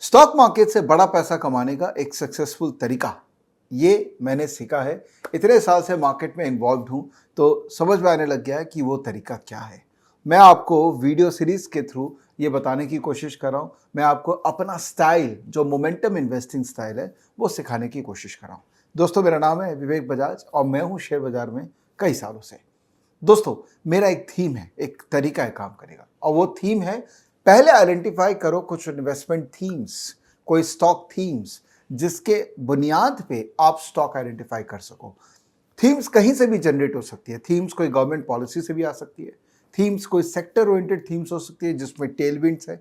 Stock market से बड़ा पैसा कमाने का एक सक्सेसफुल तरीका, ये मैंने सीखा है। इतने साल से मार्केट में इन्वॉल्व हूं तो समझ में आने लग गया है कि वो तरीका क्या है। मैं आपको वीडियो सीरीज के थ्रू ये बताने की कोशिश कर रहा हूं। मैं आपको अपना स्टाइल, जो मोमेंटम इन्वेस्टिंग स्टाइल है, वो सिखाने की कोशिश कर रहा हूं। दोस्तों, मेरा नाम है विवेक बजाज और मैं हूं शेयर बाजार में कई सालों से। दोस्तों, मेरा एक थीम है, एक तरीका है काम करने का, और वो थीम है, पहले आइडेंटिफाई करो कुछ इन्वेस्टमेंट थीम्स, कोई स्टॉक थीम्स जिसके बुनियाद पे आप स्टॉक आइडेंटिफाई कर सको। थीम्स कहीं से भी जनरेट हो सकती है। थीम्स कोई गवर्नमेंट पॉलिसी से भी आ सकती है। थीम्स कोई सेक्टर ओरिएंटेड थीम्स हो सकती है जिसमें टेलविंड्स है।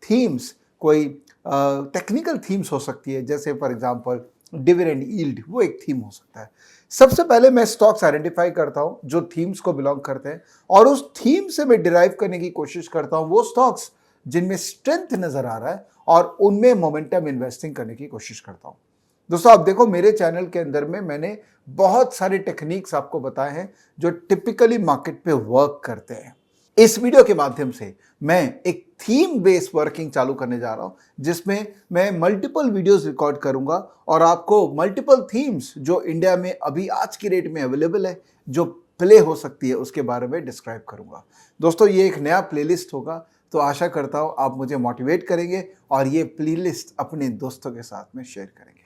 थीम्स कोई टेक्निकल थीम्स हो सकती है, जैसे फॉर एग्जांपल डिविडेंड यील्ड, वो एक थीम हो सकता है। सबसे पहले मैं स्टॉक्स आइडेंटिफाई करता हूं जो थीम्स को बिलोंग करते हैं, और उस थीम से मैं डिराइव करने की कोशिश करता हूं वो स्टॉक्स जिनमें स्ट्रेंथ नजर आ रहा है, और उनमें मोमेंटम इन्वेस्टिंग करने की कोशिश करता हूं। दोस्तों, आप देखो, मेरे चैनल के अंदर में मैंने बहुत सारे टेक्निक्स आपको बताए हैं जो टिपिकली मार्केट पे वर्क करते हैं। इस वीडियो के माध्यम से मैं एक थीम बेस्ड वर्किंग चालू करने जा रहा हूं, जिसमें मैं मल्टीपल वीडियोस रिकॉर्ड करूंगा और आपको मल्टीपल थीम्स जो इंडिया में अभी आज की डेट में अवेलेबल है, जो प्ले हो सकती है, उसके बारे में डिस्क्राइब करूंगा। दोस्तों, ये एक नया प्लेलिस्ट होगा, तो आशा करता हूं आप मुझे मोटिवेट करेंगे और ये प्लेलिस्ट अपने दोस्तों के साथ में शेयर करेंगे।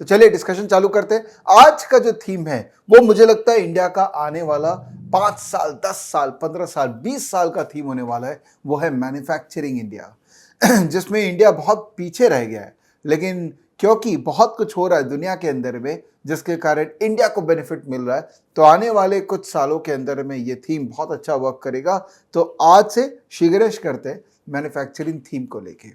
तो चलिए डिस्कशन चालू करते हैं। आज का जो थीम है वो मुझे लगता है इंडिया का आने वाला 5 साल, 10 साल, 15 साल, 20 साल का थीम होने वाला है। वो है मैन्युफैक्चरिंग इंडिया, जिसमें इंडिया बहुत पीछे रह गया है, लेकिन क्योंकि बहुत कुछ हो रहा है दुनिया के अंदर में जिसके कारण इंडिया को बेनिफिट मिल रहा है, तो आने वाले कुछ सालों के अंदर में ये थीम बहुत अच्छा वर्क करेगा। तो आज से शीघ्रश करते हैं मैन्युफैक्चरिंग थीम को लेके।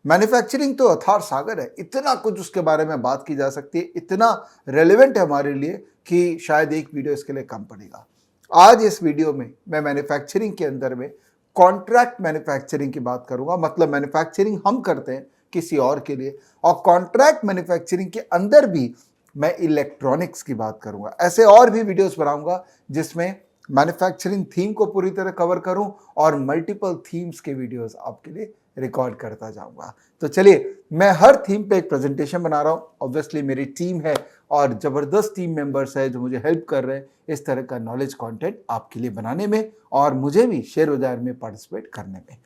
मैन्युफैक्चरिंग तो अथार सागर है, इतना कुछ उसके बारे में बात की जा सकती है, इतना रेलेवेंट है हमारे लिए कि शायद एक वीडियो इसके लिए कम पड़ेगा। आज इस वीडियो में मैं मैन्युफैक्चरिंग के अंदर में कॉन्ट्रैक्ट मैन्युफैक्चरिंग की बात करूंगा। मतलब मैन्युफैक्चरिंग हम करते हैं किसी और के लिए, और कॉन्ट्रैक्ट मैन्युफैक्चरिंग के अंदर भी मैं इलेक्ट्रॉनिक्स की बात करूंगा। ऐसे और भी वीडियोस बनाऊंगा जिसमें मैन्युफैक्चरिंग थीम को पूरी तरह कवर करूं और मल्टीपल थीम्स के वीडियोस आपके लिए रिकॉर्ड करता जाऊंगा। तो चलिए, मैं हर थीम पे एक प्रेजेंटेशन बना रहा हूं। ऑब्वियसली मेरी टीम है और जबरदस्त टीम मेंबर्स है जो मुझे हेल्प कर रहे हैं इस तरह का नॉलेज कंटेंट आपके लिए बनाने में, और मुझे भी शेयर बाजार में पार्टिसिपेट करने में।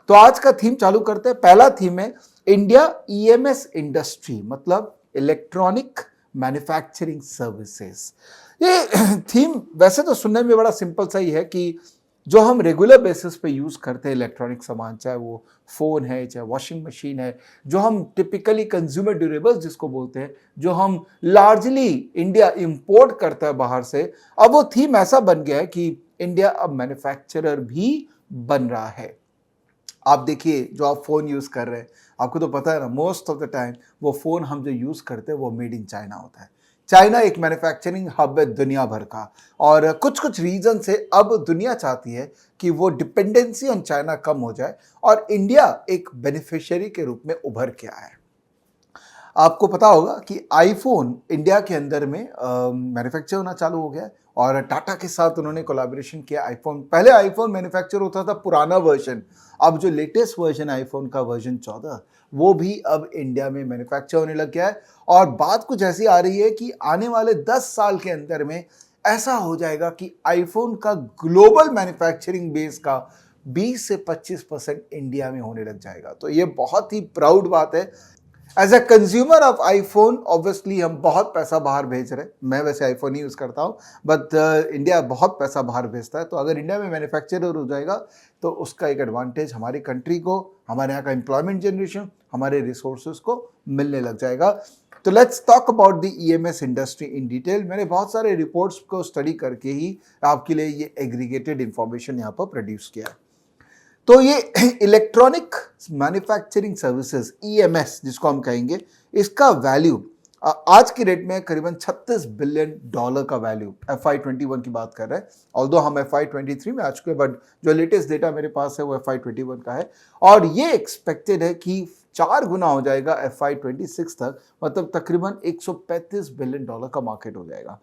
तो आज का थीम चालू करते हैं। पहला थीम है इंडिया ईएमएस इंडस्ट्री, मतलब इलेक्ट्रॉनिक मैन्युफैक्चरिंग सर्विसेज। ये थीम वैसे तो सुनने में बड़ा सिंपल सा ही है कि जो हम रेगुलर बेसिस पे यूज करते हैं इलेक्ट्रॉनिक सामान, चाहे वो फोन है, चाहे वॉशिंग मशीन है, जो हम टिपिकली कंज्यूमर ड्यूरेबल्स जिसको बोलते हैं, जो हम लार्जली इंडिया इंपोर्ट करता है बाहर से, अब वो थीम ऐसा बन गया है कि इंडिया अब मैन्युफैक्चरर भी बन रहा है। आप देखिए, जो आप फोन यूज कर रहे हैं, आपको तो पता है ना, मोस्ट ऑफ द टाइम वो फोन हम जो यूज करते हैं वो मेड इन चाइना होता है। चाइना एक मैन्युफैक्चरिंग हब है दुनिया भर का, और कुछ कुछ रीजन से अब दुनिया चाहती है कि वो डिपेंडेंसी ऑन चाइना कम हो जाए, और इंडिया एक बेनिफिशियरी के रूप में उभर के आया है। आपको पता होगा कि आईफोन इंडिया के अंदर में मैन्युफैक्चर होना चालू हो गया है, और टाटा के साथ उन्होंने कोलैबोरेशन किया। आईफोन, पहले आईफोन मैन्युफैक्चर होता था पुराना वर्जन, अब जो लेटेस्ट वर्जन आईफोन का वर्जन 14, वो भी अब इंडिया में मैन्युफैक्चर होने लग गया है। और बात कुछ ऐसी आ रही है कि आने वाले 10 साल के अंदर में ऐसा हो जाएगा कि आईफोन का ग्लोबल मैन्युफैक्चरिंग बेस का 20 से 25% इंडिया में होने लग जाएगा। तो ये बहुत ही प्राउड बात है। As a consumer of iPhone, obviously हम बहुत पैसा बाहर भेज रहे हैं। मैं वैसे आईफोन ही यूज़ करता हूँ, बट इंडिया बहुत पैसा बाहर भेजता है। तो अगर इंडिया में मैन्युफैक्चरर हो जाएगा तो उसका एक एडवांटेज हमारी कंट्री को, हमारे यहाँ का एम्प्लॉयमेंट जनरेशन, हमारे रिसोर्सेज को मिलने लग जाएगा। तो let's talk about the EMS industry in detail. मैंने बहुत सारे रिपोर्ट्स को स्टडी करके ही आपके लिए ये एग्रीगेटेड इंफॉर्मेशन यहाँ पर प्रोड्यूस किया है। तो ये इलेक्ट्रॉनिक मैन्युफैक्चरिंग सर्विसेज, ईएमएस जिसको हम कहेंगे, इसका वैल्यू आज की रेट में करीबन $36 बिलियन का वैल्यू FY21 की बात कर रहे हैं। ऑल्दो हम FY23 में आ चुके हैं, बट जो लेटेस्ट डेटा मेरे पास है वो FY21 का है, और ये एक्सपेक्टेड है कि 4 गुना हो जाएगा FY26 तक, मतलब तकरीबन $135 बिलियन का मार्केट हो जाएगा।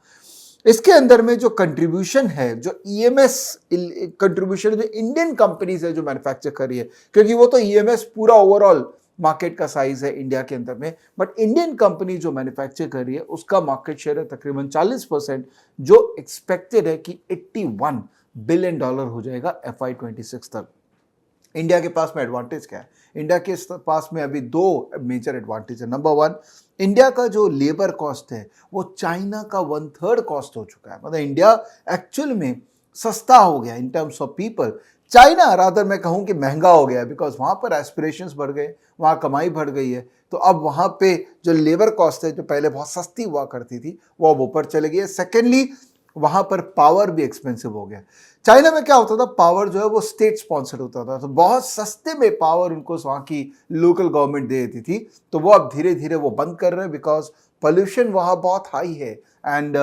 इसके अंदर में जो कंट्रीब्यूशन है, जो ईएमएस कंट्रीब्यूशन जो इंडियन कंपनीज है जो मैन्युफैक्चर कर रही है, क्योंकि वो तो ईएमएस पूरा ओवरऑल मार्केट का साइज है इंडिया के अंदर में, बट इंडियन कंपनी जो मैन्युफैक्चर कर रही है उसका मार्केट शेयर है तकरीबन 40%, जो एक्सपेक्टेड है कि $81 बिलियन हो जाएगा FY26 तक। इंडिया के पास में एडवांटेज क्या है? इंडिया के पास में अभी दो मेजर एडवांटेज है। नंबर वन, इंडिया का जो लेबर कॉस्ट है वो चाइना का 1/3 कॉस्ट हो चुका है। मतलब इंडिया एक्चुअल में सस्ता हो गया in terms of people. China rather मैं कहूँ कि महंगा हो गया, बिकॉज वहाँ पर एस्पिरेशंस बढ़ गए, वहाँ कमाई बढ़ गई है, तो अब वहाँ पे जो लेबर कॉस्ट है जो पहले बहुत सस्ती हुआ करती थी वो अब ऊपर चले गई है। सेकेंडली, वहाँ पर पावर भी एक्सपेंसिव हो गया। चाइना में क्या होता था, पावर जो है वो स्टेट स्पॉन्सर्ड होता था, तो बहुत सस्ते में पावर उनको वहाँ की लोकल गवर्नमेंट दे देती थी, तो वो अब धीरे धीरे वो बंद कर रहे हैं, बिकॉज पोल्यूशन वहाँ बहुत हाई है एंड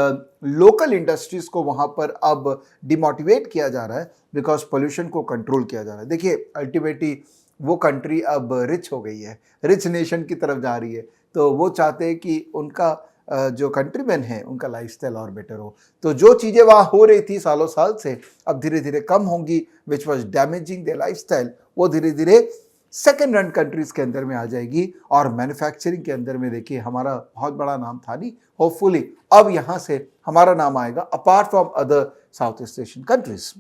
लोकल इंडस्ट्रीज को वहाँ पर अब डिमोटिवेट किया जा रहा है, बिकॉज पोल्यूशन को कंट्रोल किया जा रहा है। देखिए अल्टीमेटली वो कंट्री अब रिच हो गई है, रिच नेशन की तरफ जा रही है, तो वो चाहते हैं कि उनका जो कंट्रीमैन है उनका लाइफस्टाइल और बेटर हो। तो जो चीज़ें वहाँ हो रही थी सालों साल से अब धीरे धीरे कम होंगी, which was damaging the lifestyle, वो धीरे धीरे सेकेंड रन कंट्रीज के अंदर में आ जाएगी। और मैन्युफैक्चरिंग के अंदर में देखिए हमारा बहुत बड़ा नाम था नहीं, होपफुली अब यहाँ से हमारा नाम आएगा apart from other South East Asian countries.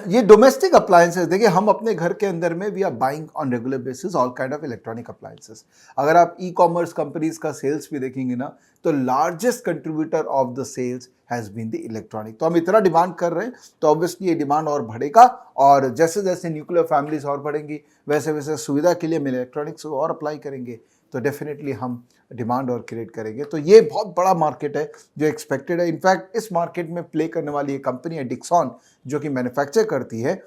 ये डोमेस्टिक अप्लायंसेस, देखिए हम अपने घर के अंदर में we are buying on regular basis all kind of electronic appliances. अगर आप ई कॉमर्स कंपनीज का सेल्स भी देखेंगे ना, तो largest contributor of the sales has been the electronic. तो हम इतना डिमांड कर रहे हैं तो ऑब्वियसली ये डिमांड और बढ़ेगा, और जैसे जैसे न्यूक्लियर फैमिलीज और बढ़ेंगी वैसे वैसे सुविधा के लिए हम इलेक्ट्रॉनिक्स को और अप्लाई करेंगे, तो डेफिनेटली हम डिमांड और क्रिएट करेंगे। तो ये बहुत बड़ा मार्केट है जो एक्सपेक्टेड है। इनफैक्ट इस मार्केट में प्ले करने वाली एक कंपनी है डिक्सॉन, जो कि मैन्युफैक्चर करती है।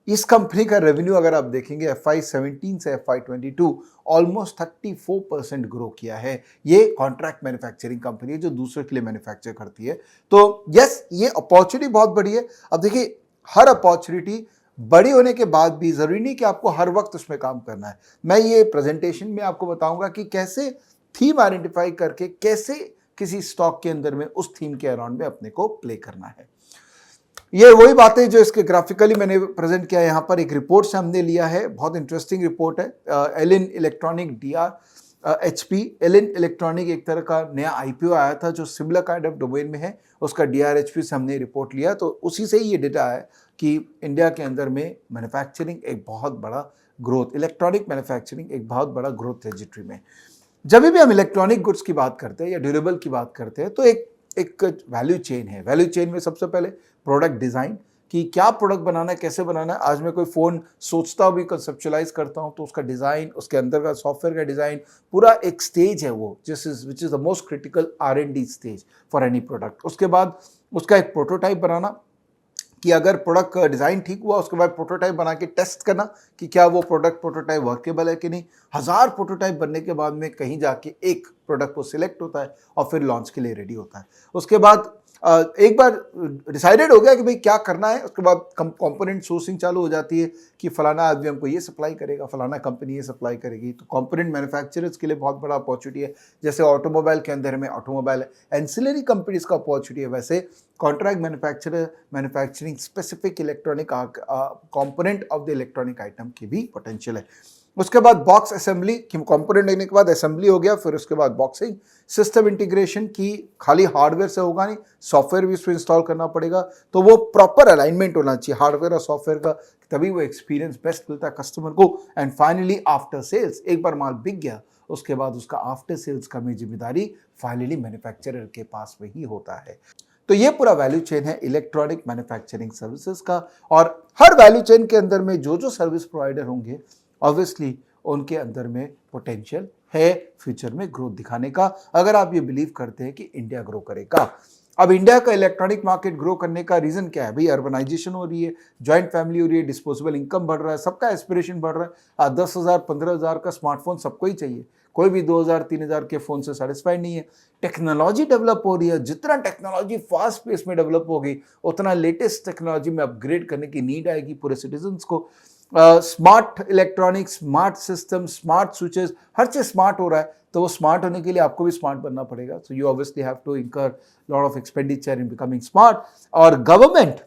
इस कंपनी का रेवेन्यू अगर आप देखेंगे FY17 से FY22 ऑलमोस्ट 34% ग्रो किया है। ये कॉन्ट्रैक्ट मैन्युफैक्चरिंग कंपनी है जो दूसरे के लिए मैन्युफैक्चर करती है। तो यस, ये अपॉर्चुनिटी बहुत बड़ी है। अब देखिए हर अपॉर्चुनिटी बड़ी होने के बाद भी जरूरी नहीं कि आपको हर वक्त उसमें काम करना है। मैं ये प्रेजेंटेशन में आपको बताऊंगा कि कैसे थीम आइडेंटिफाई करके कैसे किसी स्टॉक के अंदर में उस थीम के अराउंड में अपने को प्ले करना है। ये वही बातें जो इसके ग्राफिकली मैंने प्रेजेंट किया। यहाँ पर एक रिपोर्ट से हमने लिया है, बहुत इंटरेस्टिंग रिपोर्ट है। Elin electronic DRHP। Elin electronic एक तरह का नया IPO आया था जो सिमिलर काइंड ऑफ डोमेन में है, उसका DRHP से हमने रिपोर्ट लिया, तो उसी से ही ये डेटा है कि इंडिया के अंदर में मैन्युफैक्चरिंग एक बहुत बड़ा ग्रोथ, इलेक्ट्रॉनिक मैन्युफैक्चरिंग एक बहुत बड़ा ग्रोथ ट्रेजेक्टरी में। जब भी हम इलेक्ट्रॉनिक गुड्स की बात करते हैं या ड्यूरेबल की बात करते हैं तो एक वैल्यू चेन है। वैल्यू चेन में सबसे पहले प्रोडक्ट डिज़ाइन, कि क्या प्रोडक्ट बनाना है, कैसे बनाना है। आज मैं कोई फ़ोन सोचता हूँ भी, कंसेप्चुलाइज करता हूँ, तो उसका डिज़ाइन, उसके अंदर का सॉफ्टवेयर का डिज़ाइन, पूरा एक स्टेज है वो, which is the most critical R&D stage for any product. उसके बाद उसका एक प्रोटोटाइप बनाना, कि अगर प्रोडक्ट डिज़ाइन ठीक हुआ उसके बाद प्रोटोटाइप बना के टेस्ट करना कि क्या वो प्रोटोटाइप वर्केबल है कि नहीं। 1000 प्रोटोटाइप बनने के बाद में कहीं जाके एक प्रोडक्ट को सिलेक्ट होता है और फिर लॉन्च के लिए रेडी होता है। उसके बाद एक बार डिसाइडेड हो गया कि भाई क्या करना है, उसके बाद कंपोनेंट सोर्सिंग चालू हो जाती है कि फलाना आदमी हमको ये सप्लाई करेगा, फलाना कंपनी ये सप्लाई करेगी। तो कंपोनेंट मैन्युफैक्चरर्स के लिए बहुत बड़ा अपॉर्चुनिटी है। जैसे ऑटोमोबाइल के अंदर में ऑटोमोबाइल एंसिलरी कंपनीज का अपॉर्चुनिटी है, वैसे contract manufacturing specific electronic component of the electronic item की भी पोटेंशियल है। उसके बाद बॉक्स असेंबली, कंपोनेंट लेने के बाद असेंबली हो गया, फिर उसके बाद बॉक्सिंग, सिस्टम इंटीग्रेशन की खाली हार्डवेयर से होगा नहीं, सॉफ्टवेयर भी उसमें इंस्टॉल करना पड़ेगा। तो वो प्रॉपर अलाइनमेंट होना चाहिए हार्डवेयर और सॉफ्टवेयर का, तभी वो एक्सपीरियंस बेस्ट मिलता है कस्टमर को। एंड फाइनली आफ्टर सेल्स, एक बार माल बिक गया उसके बाद उसका आफ्टर सेल्स का भी जिम्मेदारी फाइनली मैन्युफैक्चरर के पास में ही होता है। तो ये पूरा वैल्यू चेन है इलेक्ट्रॉनिक मैन्युफैक्चरिंग सर्विसेज का, और हर वैल्यू चेन के अंदर में जो जो सर्विस प्रोवाइडर होंगे ऑब्वियसली उनके अंदर में पोटेंशियल है फ्यूचर में ग्रोथ दिखाने का, अगर आप ये बिलीव करते हैं कि इंडिया ग्रो करेगा। अब इंडिया का इलेक्ट्रॉनिक मार्केट ग्रो करने का रीजन क्या है? भाई अर्बनाइजेशन हो रही है, जॉइंट फैमिली हो रही है, डिस्पोजेबल इनकम बढ़ रहा है, सबका एस्पिरेशन बढ़ रहा है। 10,000 15,000 का स्मार्टफोन सबको ही चाहिए, कोई भी 2,000 3,000 के फोन से सेटिस्फाइड नहीं है। टेक्नोलॉजी डेवलप हो रही है, जितना टेक्नोलॉजी फास्ट पेस में डेवलप होगी उतना लेटेस्ट टेक्नोलॉजी में अपग्रेड करने की नीड आएगी पूरे सिटीजन्स को। Smart electronics, smart system, smart switches, हर चीज स्मार्ट हो रहा है, तो वो स्मार्ट होने के लिए आपको भी स्मार्ट बनना पड़ेगा। So you obviously have to incur lot of expenditure in becoming smart. और गवर्नमेंट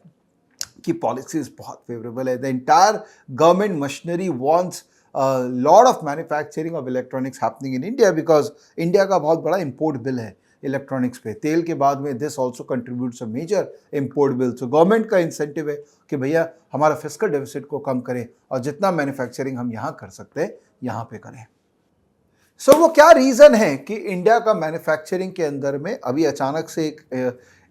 की पॉलिसीज बहुत फेवरेबल है। The entire government machinery wants lot of manufacturing of electronics happening in India because India का बहुत बड़ा import bill है electronics पे। तेल के बाद में this also contributes a major import bill. So government का इंसेंटिव है कि भैया हमारा फिस्कल डेफिसिट को कम करें और जितना मैन्युफैक्चरिंग हम यहाँ कर सकते हैं यहाँ पे करें। सो वो क्या रीज़न है कि इंडिया का मैन्युफैक्चरिंग के अंदर में अभी अचानक से एक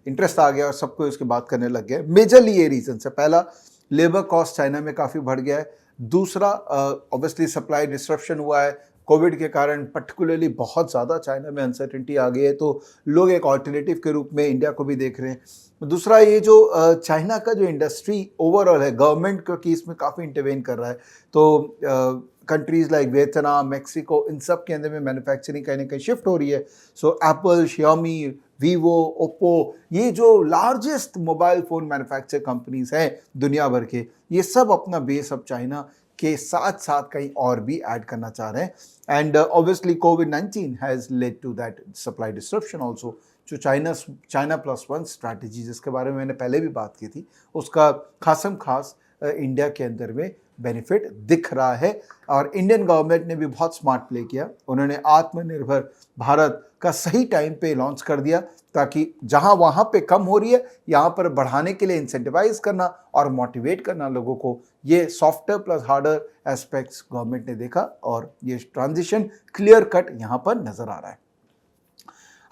इंटरेस्ट आ गया और सबको इसकी बात करने लग गए। मेजरली ये रीज़न है, पहला लेबर कॉस्ट चाइना में काफ़ी बढ़ गया है, दूसरा ऑब्वियसली सप्लाई डिस्ट्रप्शन हुआ है कोविड के कारण, पर्टिकुलरली बहुत ज़्यादा चाइना में अनसर्टेनिटी आ गई है तो लोग एक ऑल्टरनेटिव के रूप में इंडिया को भी देख रहे हैं। दूसरा ये जो चाइना का जो इंडस्ट्री ओवरऑल है, गवर्नमेंट का की इसमें काफ़ी इंटरवेन कर रहा है, तो कंट्रीज़ लाइक वियतनाम, मेक्सिको, इन सब के अंदर में मैन्युफैक्चरिंग कहीं ना कहीं शिफ्ट हो रही है। So Apple, Xiaomi, Vivo, Oppo, ये जो largest mobile phone manufacture companies हैं दुनिया भर के, ये सब अपना बेस अब चाइना के साथ साथ कहीं और भी ऐड करना चाह रहे हैं। एंड ऑब्वियसली कोविड-19 has led to that supply disruption also. जो चाइना प्लस वन स्ट्रैटेजी जिसके बारे में मैंने पहले भी बात की थी, उसका खासम खास इंडिया के अंदर में बेनिफिट दिख रहा है। और इंडियन गवर्नमेंट ने भी बहुत स्मार्ट प्ले किया, उन्होंने आत्मनिर्भर भारत का सही टाइम पे लॉन्च कर दिया ताकि जहां वहां पे कम हो रही है यहाँ पर बढ़ाने के लिए इंसेंटिवाइज करना और मोटिवेट करना लोगों को, ये software plus harder aspects government ने देखा और ये ट्रांजिशन क्लियर कट यहाँ पर नजर आ रहा है।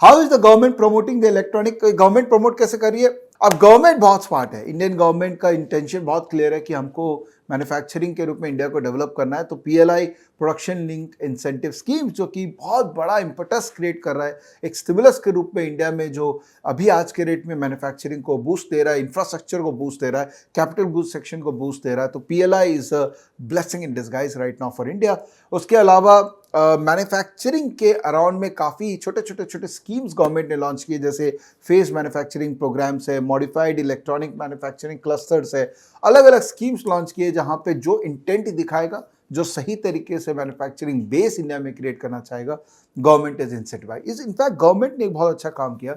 How is the government promoting the electronic? Government promote कैसे कर रही है? अब गवर्नमेंट बहुत स्मार्ट है, इंडियन गवर्नमेंट का इंटेंशन बहुत क्लियर है कि हमको मैन्युफैक्चरिंग के रूप में इंडिया को डेवलप करना है। तो PLI production link incentive scheme जो कि बहुत बड़ा इंपटस क्रिएट कर रहा है एक स्टिमुलस के रूप में इंडिया में, जो अभी आज के रेट में मैन्युफैक्चरिंग को बूस्ट दे रहा है, इंफ्रास्ट्रक्चर को बूस्ट दे रहा है, कैपिटल गुड्स सेक्शन को बूस्ट दे रहा है। तो PLI is a blessing in disguise right now for India. उसके अलावा मैन्युफैक्चरिंग के अराउंड में काफ़ी छोटे स्कीम्स गवर्नमेंट ने लॉन्च किए, जैसे फेज मैन्युफैक्चरिंग प्रोग्राम्स है, मॉडिफाइड इलेक्ट्रॉनिक मैन्युफैक्चरिंग क्लस्टर्स है, अलग अलग स्कीम्स लॉन्च किए जहां पे जो इंटेंट दिखाएगा, जो सही तरीके से मैन्युफैक्चरिंग बेस इंडिया में क्रिएट करना चाहेगा, government is incentivise. In fact government ने एक बहुत अच्छा काम किया,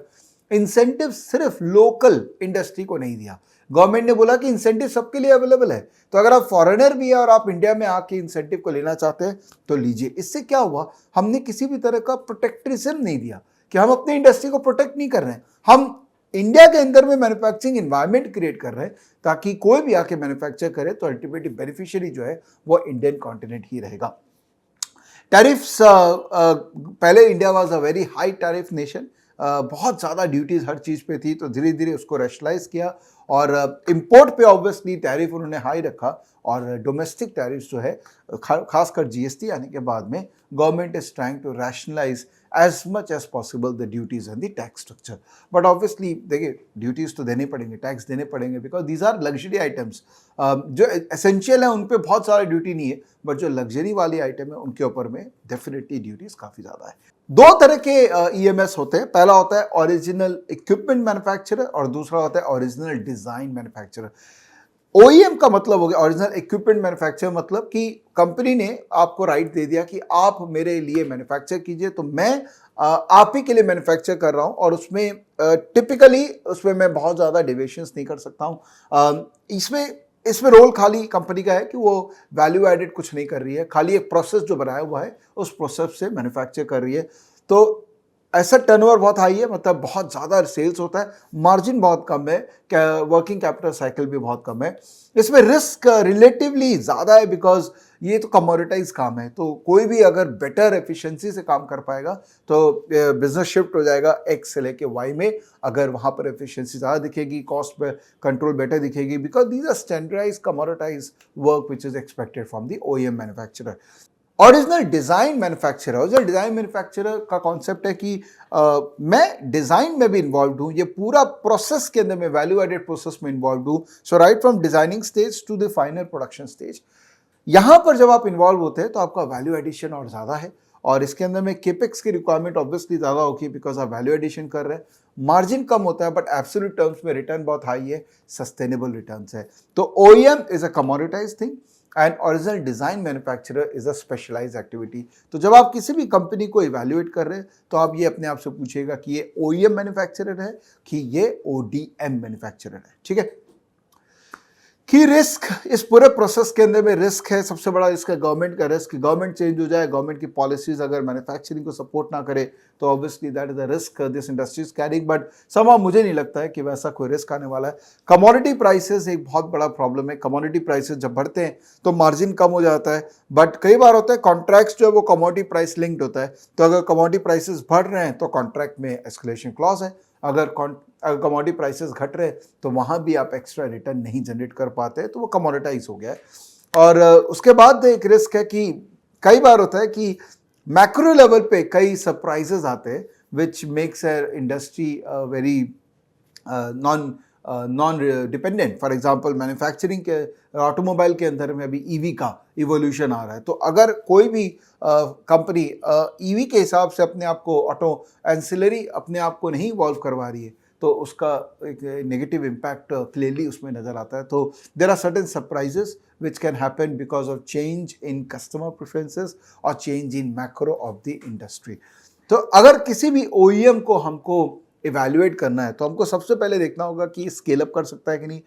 इंसेंटिव सिर्फ लोकल इंडस्ट्री को नहीं दिया, गवर्नमेंट ने बोला कि इंसेंटिव सबके लिए अवेलेबल है, तो अगर आप फॉरेनर भी है और आप इंडिया में आके इंसेंटिव को लेना चाहते हैं तो लीजिए। इससे क्या हुआ, हमने किसी भी तरह का प्रोटेक्टरिज्म नहीं दिया कि हम अपनी इंडस्ट्री को प्रोटेक्ट नहीं कर रहे हैं, हम इंडिया के अंदर में मैन्युफैक्चरिंग एनवायरनमेंट क्रिएट कर रहे हैं ताकि कोई भी आके मैन्युफैक्चर करे तो अल्टीमेटली बेनिफिशियरी जो है वो इंडियन कॉन्टिनेंट ही रहेगा। टैरिफ्स, पहले India was a very high tariff nation, बहुत ज़्यादा ड्यूटीज़ हर चीज़ पे थी, तो धीरे धीरे उसको रैशनलाइज किया और इंपोर्ट पे ऑब्वियसली टैरिफ उन्होंने हाई रखा और डोमेस्टिक टैरिफ जो है खासकर जीएसटी आने के बाद में government is trying to rationalise as much as possible the duties and the tax structure. But obviously देखिए ड्यूटीज़ तो देने पड़ेंगे, टैक्स देने पड़ेंगे, because these are luxury items. जो एसेंशियल है उन पे बहुत सारा ड्यूटी नहीं है, बट जो लग्जरी वाली आइटम है उनके ऊपर में डेफिनेटली ड्यूटीज़ काफ़ी ज़्यादा है। दो तरह के ईएमएस होते हैं, पहला होता है ओरिजिनल इक्विपमेंट मैन्युफैक्चरर और दूसरा होता है ओरिजिनल डिज़ाइन मैन्युफैक्चरर। OEM का मतलब हो गया ओरिजिनल इक्विपमेंट मैन्युफैक्चर, मतलब कि कंपनी ने आपको राइट दे दिया कि आप मेरे लिए मैन्युफैक्चर कीजिए, तो मैं आप ही के लिए मैन्युफैक्चर कर रहा हूं और उसमें टिपिकली उसमें मैं बहुत ज़्यादा डेविएशंस नहीं कर सकता हूं। इसमें रोल खाली कंपनी का है कि वो वैल्यू एडेड कुछ नहीं कर रही है, खाली एक प्रोसेस जो बनाया हुआ है उस प्रोसेस से मैन्युफैक्चर कर रही है। तो ऐसा टर्नओवर बहुत हाई है, मतलब बहुत ज़्यादा सेल्स होता है, मार्जिन बहुत कम है, वर्किंग कैपिटल साइकिल भी बहुत कम है, इसमें रिस्क रिलेटिवली ज़्यादा है बिकॉज ये तो कमोडिटाइज काम है, तो कोई भी अगर बेटर एफिशिएंसी से काम कर पाएगा तो बिजनेस शिफ्ट हो जाएगा एक्स से लेके वाई में, अगर वहाँ पर एफिशिएंसी ज़्यादा दिखेगी, कॉस्ट पे कंट्रोल बेटर दिखेगी, because these are standardise commoditise work which is expected from the OEM manufacturer. Original design manufacturer, original design manufacturer का कॉन्सेप्ट है कि मैं डिज़ाइन में भी इन्वॉल्व हूँ, ये पूरा प्रोसेस के अंदर में वैल्यू एडेड प्रोसेस में इन्वॉल्व हूँ। So right from designing stage to the final production stage, यहाँ पर जब आप इन्वॉल्व होते हैं तो आपका वैल्यू एडिशन और ज़्यादा है और इसके अंदर में केपेक्स की रिक्वायरमेंट ऑब्वियसली ज़्यादा होगी बिकॉज आप वैल्यू एडिशन कर रहे हैं, मार्जिन कम होता है बट एब्सोल्यूट टर्म्स में रिटर्न बहुत हाई है, सस्टेनेबल रिटर्न्स है। तो OEM is a commoditise thing and original design manufacturer is a specialise activity. तो जब आप किसी भी कंपनी को इवैल्यूएट कर रहे हैं तो आप ये अपने आप से पूछिएगा कि ये OEM मैन्युफैक्चरर है कि ये ODM मैन्युफैक्चरर है, ठीक है। कि रिस्क इस पूरे प्रोसेस के अंदर में रिस्क है। सबसे बड़ा रिस्क है गवर्नमेंट का रिस्क। गवर्नमेंट चेंज हो जाए, गवर्नमेंट की पॉलिसीज अगर मैन्युफैक्चरिंग को सपोर्ट ना करे तो obviously that is the risk this industry is carrying, but somehow मुझे नहीं लगता है कि वैसा कोई रिस्क आने वाला है। कमोडिटी प्राइसेस एक बहुत बड़ा प्रॉब्लम है। कमोडिटी प्राइसेस जब बढ़ते हैं तो मार्जिन कम हो जाता है, बट कई बार होता है कॉन्ट्रैक्ट्स जो है वो कमोडिटी प्राइस लिंक्ड होता है, तो अगर कमोडिटी प्राइसेस बढ़ रहे हैं तो कॉन्ट्रैक्ट में एस्केलेशन क्लॉज है। अगर कमोडिटी प्राइसेस घट रहे तो वहाँ भी आप एक्स्ट्रा रिटर्न नहीं जनरेट कर पाते, तो वो कमोडिटाइज हो गया है। और उसके बाद एक रिस्क है कि कई बार होता है कि मैक्रो लेवल पे कई सरप्राइजेस आते हैं which makes industry very non dependent. For example manufacturing के ऑटोमोबाइल के अंदर में अभी ईवी का इवोल्यूशन आ रहा है, तो अगर कोई भी कंपनी ईवी के हिसाब से अपने आप को ऑटो एंसिलरी अपने आप को नहीं इवॉल्व करवा रही है तो उसका एक नेगेटिव इम्पैक्ट क्लियरली उसमें नज़र आता है। तो there are certain surprises which can happen because of change in customer preferences or change in macro of the industry। तो अगर किसी भी OEM को हमको इवैल्यूएट करना है तो हमको सबसे पहले देखना होगा कि स्केल अप कर सकता है कि नहीं,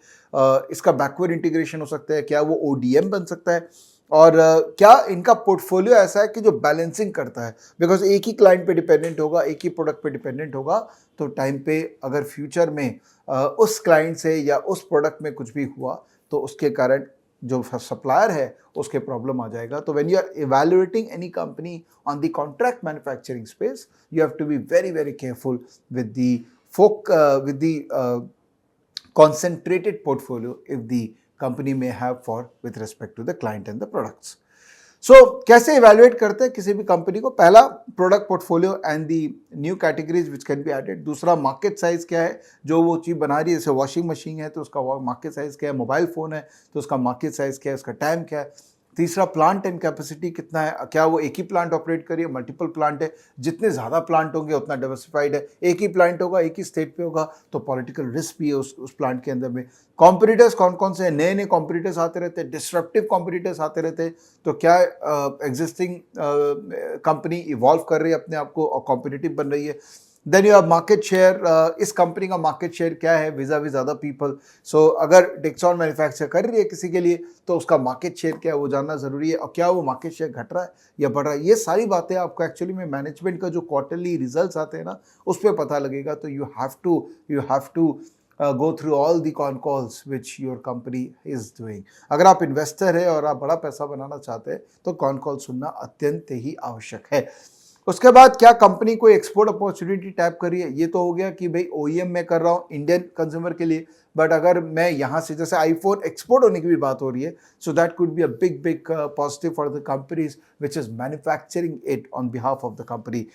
इसका बैकवर्ड इंटीग्रेशन हो सकता है, क्या वो ODM बन सकता है, और क्या इनका पोर्टफोलियो ऐसा है कि जो बैलेंसिंग करता है। बिकॉज एक ही क्लाइंट पे डिपेंडेंट होगा, एक ही प्रोडक्ट पे डिपेंडेंट होगा, तो टाइम पे अगर फ्यूचर में उस क्लाइंट से या उस प्रोडक्ट में कुछ भी हुआ तो उसके कारण जो सप्लायर है उसके प्रॉब्लम आ जाएगा। तो when you are evaluating any company on the contract manufacturing space you have to be very very careful with the concentrated portfolio if the company may have for with respect to the client and the products। So कैसे evaluate करते हैं किसी भी कंपनी को? पहला, product portfolio and the new categories which can be added. दूसरा, market size क्या है जो वो चीज़ बना रही है। जैसे वॉशिंग मशीन है तो उसका मार्केट साइज क्या है, मोबाइल फ़ोन है तो उसका मार्केट साइज क्या है, उसका टाइम क्या है। तीसरा, प्लांट एंड कैपेसिटी कितना है, क्या वो एक ही प्लांट ऑपरेट करिए, मल्टीपल प्लांट है, जितने ज़्यादा प्लांट होंगे उतना डाइवर्सिफाइड है। एक ही प्लांट होगा, एक ही स्टेट पे होगा तो पॉलिटिकल रिस्क भी है उस प्लांट के अंदर में। कॉम्पिटिटर्स कौन कौन से हैं, नए नए कॉम्पिटिटर्स आते रहते हैं, डिस्ट्रप्टिव कॉम्पिटिटर्स आते रहते हैं, तो क्या एग्जिस्टिंग कंपनी इवॉल्व कर रही है अपने आप को और कॉम्पिटिटिव बन रही है। Then you have market share, इस कंपनी का मार्केट शेयर क्या है vis-a-vis other people. So अगर डिक्सॉन मैन्युफैक्चर कर रही है किसी के लिए तो उसका मार्केट शेयर क्या है वो जानना ज़रूरी है, और क्या वो मार्केट शेयर घट रहा है या बढ़ रहा है। ये सारी बातें आपको एक्चुअली में मैनेजमेंट का जो क्वार्टरली रिजल्ट्स आते हैं ना उस पर पता लगेगा। तो you have to go through all the con calls which your company is doing। अगर आप इन्वेस्टर है और आप बड़ा पैसा बनाना चाहते हैं तो कॉन कॉल सुनना अत्यंत ही आवश्यक है। उसके बाद, क्या कंपनी कोई एक्सपोर्ट अपॉर्चुनिटी टैप करी है? ये तो हो गया कि भाई OEM में कर रहा हूँ इंडियन कंज्यूमर के लिए, बट अगर मैं यहाँ से जैसे आईफोन एक्सपोर्ट होने की भी बात हो रही है, so that could be a big big positive for the companies which is manufacturing it on behalf of the company.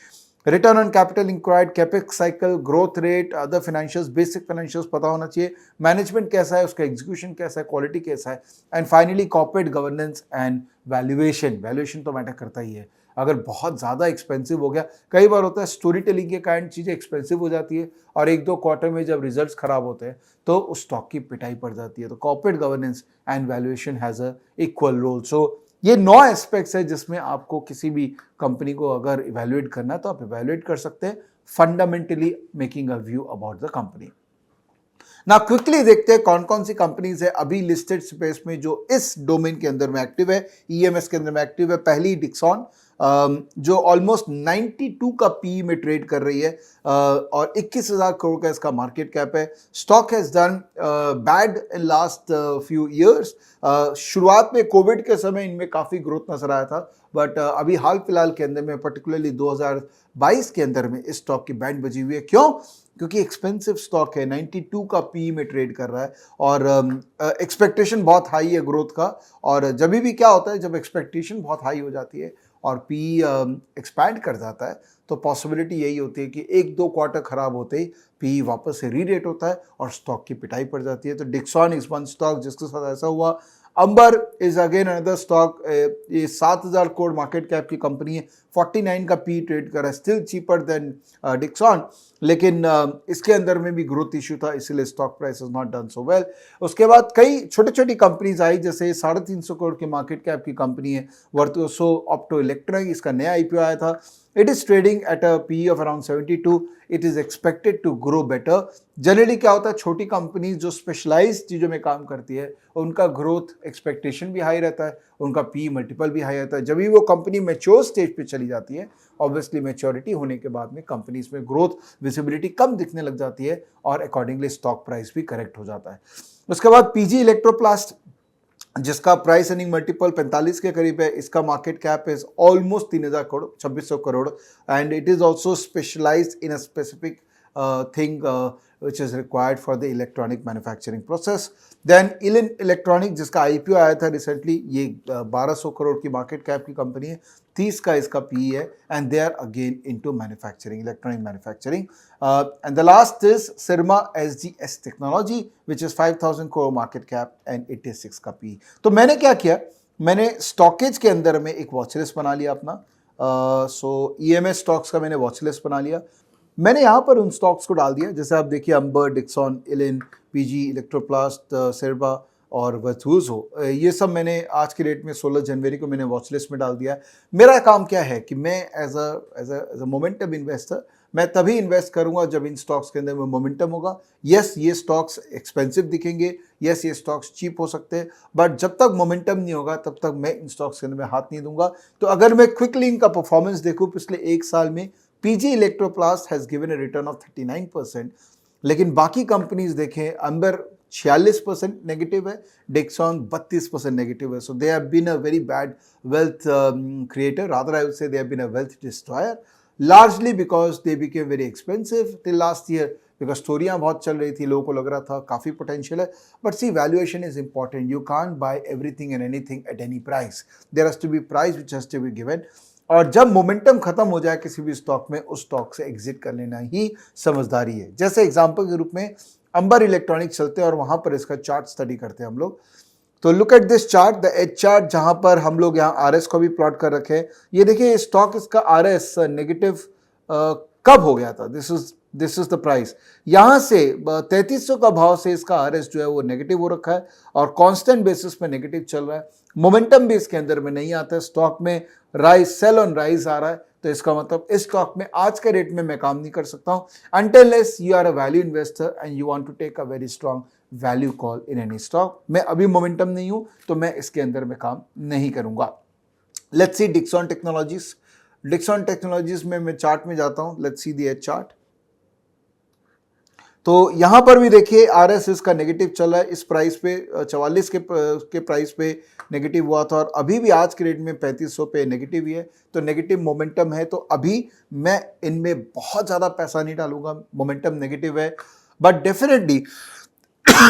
Return on capital inquired, capex cycle, growth rate, other financials, basic financials पता होना चाहिए। Management कैसा है, उसका execution कैसा है, quality कैसा है, and finally corporate governance and valuation तो मैटर करता ही है। अगर बहुत ज़्यादा एक्सपेंसिव हो गया, कई बार होता है स्टोरी टेलिंग के कारण चीज़ें एक्सपेंसिव हो जाती है और एक दो क्वार्टर में जब रिजल्ट्स खराब होते हैं तो उस स्टॉक की पिटाई पड़ जाती है। तो corporate governance and valuation has a equal role. So ये 9 एस्पेक्ट्स है जिसमें आपको किसी भी कंपनी को अगर इवैल्यूएट करना है तो आप इवैल्यूएट कर सकते हैं, fundamentally making a view about the company. ना क्विकली देखते हैं कौन कौन सी कंपनीज है अभी लिस्टेड स्पेस में जो इस डोमेन के अंदर में एक्टिव है, EMS के अंदर में एक्टिव है। पहली डिक्सॉन जो ऑलमोस्ट 92 का पी में ट्रेड कर रही है और 21,000 करोड़ का इसका मार्केट कैप है। Stock has done bad in last few years. शुरुआत में कोविड के समय इनमें काफ़ी ग्रोथ नजर आया था, बट अभी हाल फिलहाल के अंदर में पर्टिकुलरली 2022 के अंदर में इस स्टॉक की बैंड बजी हुई है। क्यों? क्योंकि एक्सपेंसिव स्टॉक है, 92 का पी में ट्रेड कर रहा है और एक्सपेक्टेशन बहुत हाई है ग्रोथ का। और जब भी क्या होता है, जब एक्सपेक्टेशन बहुत हाई हो जाती है और पी एक्सपैंड कर जाता है तो पॉसिबिलिटी यही होती है कि एक दो क्वार्टर खराब होते ही पी वापस से री रेट होता है और स्टॉक की पिटाई पड़ जाती है। तो डिक्सॉन इज वन स्टॉक जिसके साथ ऐसा हुआ। अंबर इज अगेन अनदर स्टॉक, ये 7,000 करोड़ मार्केट कैप की कंपनी है, 49 का पी ट्रेड कर रहा है, स्टिल चीपर देन डिक्सॉन, लेकिन इसके अंदर में भी ग्रोथ इशू था इसीलिए stock price is not done so well. उसके बाद कई छोटी छोटी कंपनीज आई, जैसे 350 करोड़ की मार्केट कैप की कंपनी है वर्तुसो ऑप्टो इलेक्ट्रॉनिक, इसका नया IPO आया था। It is trading at a PE of around 72. It is expected to grow better. Generally क्या होता है, छोटी कंपनी जो स्पेशलाइज चीज़ों में काम करती है उनका ग्रोथ एक्सपेक्टेशन भी हाई रहता है, उनका पी मल्टीपल भी हाई रहता है. जब भी वो कंपनी मैच्योर स्टेज पे चली जाती है, ऑब्वियसली मैच्योरिटी होने के बाद में कंपनीज में ग्रोथ विजिबिलिटी कम दिखने लग जाती है और अकॉर्डिंगली स्टॉक प्राइस भी करेक्ट हो जाता है. उसके बाद पीजी इलेक्ट्रोप्लास्ट, जिसका प्राइस अर्निंग मल्टीपल 45 के करीब है, इसका market cap is almost 3000 crore, 2600 crore, and it is also specialized in a specific thing which is required for the electronic manufacturing process. Then Elin Electronic, जिसका IPO आया था रिसेंटली, ये 1200 करोड़ की मार्केट कैप की कंपनी है, 30 का इसका PE है, and they are again into manufacturing, electronic manufacturing. And the last is Syrma SGS technology which is 5000 crore market cap and 86 का PE. तो मैंने क्या किया, मैंने स्टॉकेज के अंदर में एक वॉच लिस्ट बना लिया अपना. सो EMS स्टॉक्स का मैंने वॉच लिस्ट बना लिया. मैंने यहाँ पर उन स्टॉक्स को डाल दिया, जैसे आप देखिए अंबर, डिक्सॉन, इलिन, पीजी इलेक्ट्रोप्लास्ट, सिरमा और वर्चुअल्सो, ये सब मैंने आज के डेट में 16 जनवरी को मैंने वॉच लिस्ट में डाल दिया. मेरा काम क्या है कि मैं एज अ मोमेंटम इन्वेस्टर मैं तभी इन्वेस्ट करूंगा जब इन स्टॉक्स के अंदर में मोमेंटम होगा. यस, ये स्टॉक्स एक्सपेंसिव दिखेंगे, यस ये स्टॉक्स चीप हो सकते हैं, बट जब तक मोमेंटम नहीं होगा तब तक मैं इन स्टॉक्स के अंदर में हाथ नहीं दूंगा. तो अगर मैं क्विकली इनका परफॉर्मेंस देखूँ पिछले एक साल में, PG Electroplast has given a return of 39%, लेकिन बाकी कंपनीज देखें, अंबर 46% नेगेटिव है, डिक्सॉन 32% नेगेटिव है. So they have been a very bad wealth creator, rather I would say they have been a wealth destroyer, largely because they became very expensive till last year, because स्टोरियाँ बहुत चल रही थी, लोगों को लग रहा था काफ़ी पोटेंशियल है. But see, valuation is important. You can't buy everything and anything at any price. There has to be price which has to be given. और जब मोमेंटम खत्म हो जाए किसी भी स्टॉक में, उस स्टॉक से एग्जिट कर लेना ही समझदारी है. जैसे एग्जांपल के रूप में अंबर इलेक्ट्रॉनिक्स चलते हैं और वहां पर इसका चार्ट स्टडी करते हैं हम लोग. तो look at this chart, the H chart, जहां पर हम लोग यहाँ आरएस को भी प्लॉट कर रखे हैं. ये देखिए स्टॉक, इसका आरएस नेगेटिव कब हो गया था, दिस इज द प्राइस. यहां से 3300 का भाव से इसका आरएस जो है वो नेगेटिव हो रखा है और कांस्टेंट बेसिस पे नेगेटिव चल रहा है. मोमेंटम भी इसके अंदर में नहीं आता है, स्टॉक में राइज, सेल ऑन राइज आ रहा है. तो इसका मतलब इस स्टॉक में आज के रेट में मैं काम नहीं कर सकता हूं, until you are a value investor and you want to take a very strong value call in any stock. मैं अभी मोमेंटम नहीं हूं तो मैं इसके अंदर में काम नहीं करूंगा. Let's see Dixon technologies. Dixon technologies में मैं चार्ट में जाता हूं. Let's see the H chart. तो यहां पर भी देखिए आरएस इसका नेगेटिव चल रहा है. इस प्राइस पे 44 के प्राइस पे नेगेटिव हुआ था और अभी भी आज के रेट में 3500 पे नेगेटिव ही है. तो नेगेटिव मोमेंटम है, तो अभी मैं इनमें बहुत ज़्यादा पैसा नहीं डालूंगा, मोमेंटम नेगेटिव है. बट डेफिनेटली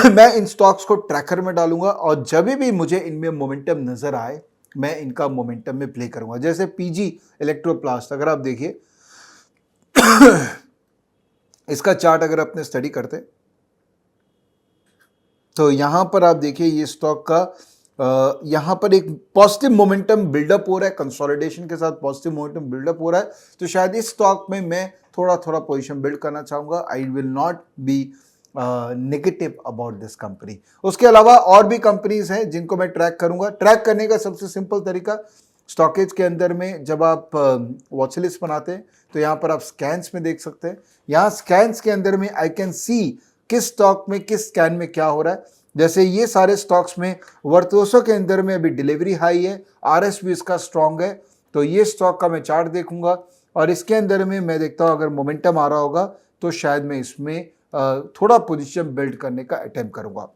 मैं इन स्टॉक्स को ट्रैकर में डालूंगा और जब भी मुझे इनमें मोमेंटम नजर आए मैं इनका मोमेंटम में प्ले करूंगा. जैसे पीजी इलेक्ट्रोप्लास्ट, अगर आप देखिए इसका चार्ट अगर अपने स्टडी करते तो यहां पर आप देखिए ये स्टॉक का यहां पर एक पॉजिटिव मोमेंटम बिल्डअप हो रहा है, कंसोलिडेशन के साथ पॉजिटिव मोमेंटम बिल्डअप हो रहा है. तो शायद इस स्टॉक में मैं थोड़ा थोड़ा पोजीशन बिल्ड करना चाहूंगा. आई will not B negative about this company. उसके अलावा और भी कंपनीज हैं जिनको मैं ट्रैक करूंगा. ट्रैक करने का सबसे सिंपल तरीका, स्टॉकेज के अंदर में जब आप वॉच लिस्ट बनाते हैं तो यहाँ पर आप स्कैन्स में देख सकते हैं. यहाँ स्कैन्स के अंदर में आई कैन सी किस स्टॉक में किस स्कैन में क्या हो रहा है. जैसे ये सारे स्टॉक्स में वर्तोसो के अंदर में अभी डिलीवरी हाई है, आरएस भी इसका स्ट्रांग है. तो ये स्टॉक का मैं चार्ट देखूंगा और इसके अंदर में मैं देखता हूँ अगर मोमेंटम आ रहा होगा तो शायद मैं इसमें थोड़ा पोजीशन बिल्ड करने का अटेम्प्ट करूंगा.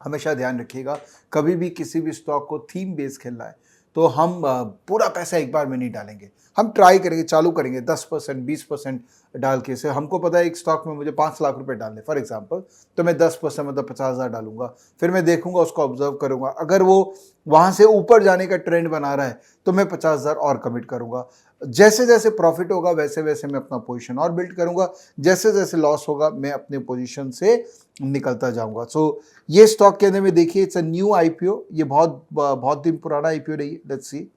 हमेशा ध्यान रखिएगा, कभी भी किसी भी स्टॉक को थीम बेस खेलना है तो हम पूरा पैसा एक बार में नहीं डालेंगे. हम ट्राई करेंगे, चालू करेंगे 10% 20% डाल के. से हमको पता है एक स्टॉक में मुझे 5 लाख रुपए डालने फॉर एग्जांपल, तो मैं 10% मतलब 50,000 डालूंगा. फिर मैं देखूंगा, उसको ऑब्जर्व करूंगा, अगर वो वहां से ऊपर जाने का ट्रेंड बना रहा है तो मैं 50,000 और कमिट करूंगा. जैसे जैसे प्रॉफिट होगा वैसे वैसे मैं अपना पोजीशन और बिल्ड करूंगा. जैसे जैसे लॉस होगा मैं अपने पोजीशन से निकलता जाऊंगा. सो ये स्टॉक के अंदर में देखिए इट्स अ न्यू आईपीओ. ये बहुत दिन पुराना आईपीओ नहीं है. लेट्स सी,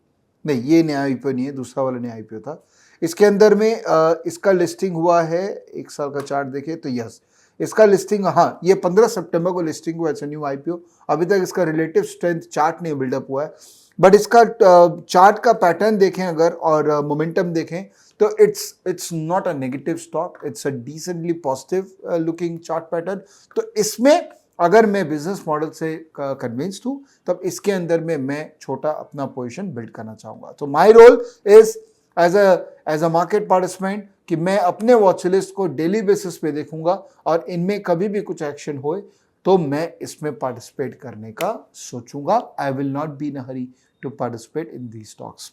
नहीं ये नया आईपीओ नहीं है, दूसरा वाला नया आईपीओ था. इसके अंदर में इसका लिस्टिंग हुआ है, 1 साल का चार्ट देखें तो यस, इसका लिस्टिंग, हाँ ये 15 सितंबर को लिस्टिंग हुआ, इट्स न्यू आईपीओ। अभी तक इसका रिलेटिव स्ट्रेंथ चार्ट नहीं बिल्डअप हुआ है, बट इसका चार्ट का पैटर्न देखें अगर और मोमेंटम देखें तो it's not a negative stock, it's a decently positive looking chart pattern. तो इसमें अगर मैं बिजनेस मॉडल से कन्विंस्ड हूँ तब इसके अंदर में मैं छोटा अपना पोजीशन बिल्ड करना चाहूँगा। तो my role is as a market participant कि मैं अपने वॉच लिस्ट को डेली बेसिस पे देखूंगा और इनमें कभी भी कुछ एक्शन होए तो मैं इसमें पार्टिसिपेट करने का सोचूंगा। I will not be in a hurry to participate in the stocks.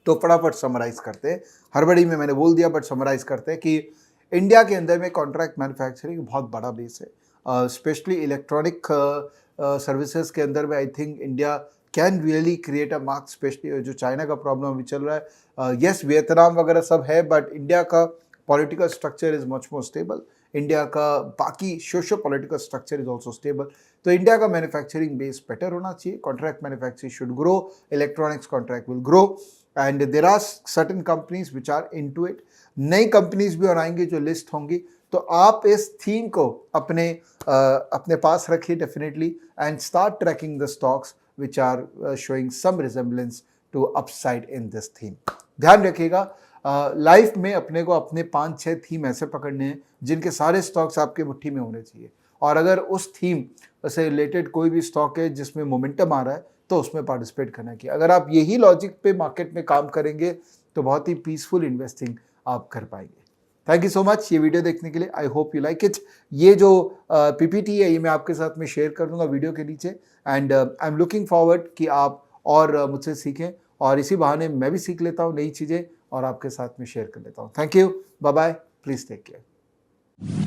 तो फटाफट समराइज करते हैं, हड़बड़ी में मैंने बोल दिया बट समराइज करते हैं कि इंडिया के अंदर में कॉन्ट्रैक्ट मैन्युफैक्चरिंग बहुत बड़ा बेस है, स्पेशली इलेक्ट्रॉनिक सर्विसेज के अंदर में। I think India can really create a mark, specially जो चाइना का प्रॉब्लम अभी चल रहा है, यस वियतनाम वगैरह सब है, बट इंडिया का political structure is much more stable, India का बाकी socio political structure is also stable. तो इंडिया का मैन्युफैक्चरिंग बेस बेटर होना चाहिए, contract manufacturing should grow, electronics contract will grow and there are certain companies which are into it. नई companies भी और आएंगी जो लिस्ट होंगी, तो आप इस थीम को अपने पास रखिए definitely and start tracking the stocks which are showing some resemblance to upside in this theme। ध्यान रखिएगा, लाइफ में अपने को अपने 5-6 थीम ऐसे पकड़ने हैं जिनके सारे स्टॉक्स आपके मुट्ठी में होने चाहिए, और अगर उस थीम से रिलेटेड कोई भी स्टॉक है जिसमें मोमेंटम आ रहा है तो उसमें पार्टिसिपेट करना चाहिए। अगर आप यही लॉजिक पे मार्केट में काम करेंगे तो बहुत ही पीसफुल इन्वेस्टिंग आप कर पाएंगे। थैंक यू सो मच ये वीडियो देखने के लिए, I hope you like it. ये जो पीपीटी है ये मैं आपके साथ में शेयर कर दूंगा वीडियो के नीचे, and I am looking forward कि आप और मुझसे सीखें, और इसी बहाने मैं भी सीख लेता हूँ नई चीज़ें और आपके साथ में शेयर कर लेता हूँ। Thank you, bye bye, please take care.